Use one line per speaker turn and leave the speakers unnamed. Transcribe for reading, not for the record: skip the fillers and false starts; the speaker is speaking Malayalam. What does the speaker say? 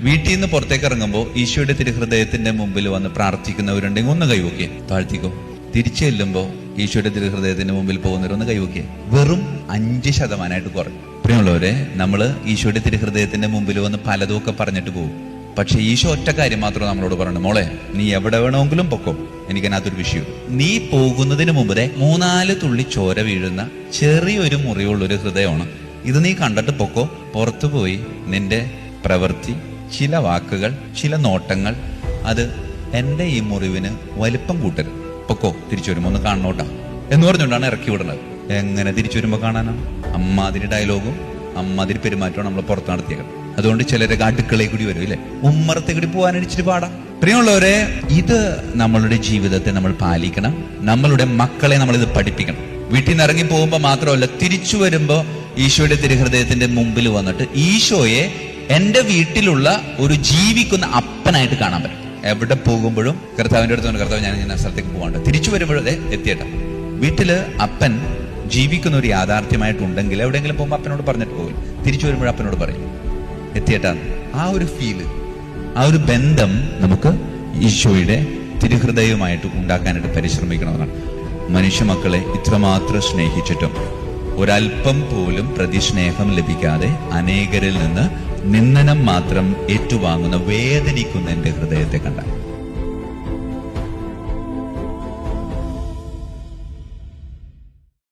വീട്ടിൽ നിന്ന് പുറത്തേക്ക് ഇറങ്ങുമ്പോൾ ഈശോയുടെ തിരുഹൃദയത്തിന്റെ മുമ്പിൽ വന്ന് പ്രാർത്ഥിക്കുന്നവരുണ്ടെങ്കിൽ ഒന്ന് കൈവയ്ക്കേ, താഴ്ത്തിക്കോ. തിരിച്ചു ചെല്ലുമ്പോൾ ഈശോയുടെ തിരുഹൃദയത്തിന്റെ മുമ്പിൽ പോകുന്നവരൊന്ന് കൈവയ്ക്കേ. വെറും 5% കുറയും. പ്രിയമുള്ളവരെ, നമ്മള് ഈശോയുടെ തിരുഹൃദയത്തിന്റെ മുമ്പിൽ വന്ന് പലതുമൊക്കെ പറഞ്ഞിട്ട് പോകും. പക്ഷെ ഈശോ ഒറ്റ കാര്യം മാത്രം നമ്മളോട് പറഞ്ഞു, മോളെ നീ എവിടെ വേണമെങ്കിലും പൊക്കോ, എനിക്കതിനകത്തൊരു വിഷയം. നീ പോകുന്നതിന് മുമ്പേ 3-4 തുള്ളി ചോര വീഴുന്ന ചെറിയൊരു മുറിവുള്ളൊരു ഹൃദയമാണ് ഇത്. നീ കണ്ടിട്ട് പൊക്കോ. പുറത്തു പോയി നിന്റെ പ്രവൃത്തി, ചില വാക്കുകൾ, ചില നോട്ടങ്ങൾ, അത് എന്റെ ഈ മുറിവിന് വലിപ്പം കൂട്ടരുത്. പൊക്കോ, തിരിച്ചു വരുമ്പോ ഒന്ന് കാണണോട്ടാ എന്ന് പറഞ്ഞുകൊണ്ടാണ് ഇറക്കി വിടുന്നത്. എങ്ങനെ തിരിച്ചു വരുമ്പോ കാണാനാണ്? അമ്മാതിരി ഡയലോഗും അമ്മാതിരി പെരുമാറ്റവും നമ്മൾ പുറത്ത് നടത്തിയേക്കണം. അതുകൊണ്ട് ചിലരൊക്കെ അടുക്കളയിൽ കൂടി വരും, ഇല്ലേ? ഉമ്മറത്തെ കൂടി പോകാനിടിച്ചിട്ട് പാടാം. പ്രിയമുള്ളവരെ, ഇത് നമ്മളുടെ ജീവിതത്തെ നമ്മൾ പാലിക്കണം. നമ്മളുടെ മക്കളെ നമ്മൾ ഇത് പഠിപ്പിക്കണം. വീട്ടിൽ നിന്ന് ഇറങ്ങി പോകുമ്പോ മാത്രമല്ല, തിരിച്ചു വരുമ്പോ ഈശോയുടെ തിരുഹൃദയത്തിന്റെ മുമ്പിൽ വന്നിട്ട് ഈശോയെ എന്റെ വീട്ടിലുള്ള ഒരു ജീവിക്കുന്ന അപ്പനായിട്ട് കാണാൻ പറ്റും. എവിടെ പോകുമ്പോഴും കർത്താവിന്റെ അടുത്ത് കൊണ്ട്, കർത്താവ് ഞാൻ ഇങ്ങനെ സ്ഥലത്തേക്ക് പോകാണ്ട്, തിരിച്ചു വരുമ്പോഴേ എത്തിയേട്ട വീട്ടില് അപ്പൻ ജീവിക്കുന്ന ഒരു യാഥാർത്ഥ്യമായിട്ടുണ്ടെങ്കിൽ എവിടെയെങ്കിലും പോകുമ്പോൾ അപ്പനോട് പറഞ്ഞിട്ട് പോകും. തിരിച്ചു വരുമ്പോഴും അപ്പനോട് പറയും എത്തിയേട്ടാന്ന്. ആ ഒരു ഫീല്, ആ ഒരു ബന്ധം നമുക്ക് ഈശോയുടെ തിരുഹൃദയവുമായിട്ട് ഉണ്ടാക്കാനായിട്ട് പരിശ്രമിക്കണമെന്നാണ്. മനുഷ്യ മക്കളെ ഇത്രമാത്രം സ്നേഹിച്ചിട്ടും ഒരൽപ്പം പോലും പ്രതിസ്നേഹം ലഭിക്കാതെ അനേകരിൽ നിന്ന് നിന്ദനം മാത്രം ഏറ്റുവാങ്ങുന്ന വേദനിക്കുന്ന എന്റെ ഹൃദയത്തെ കണ്ടാൽ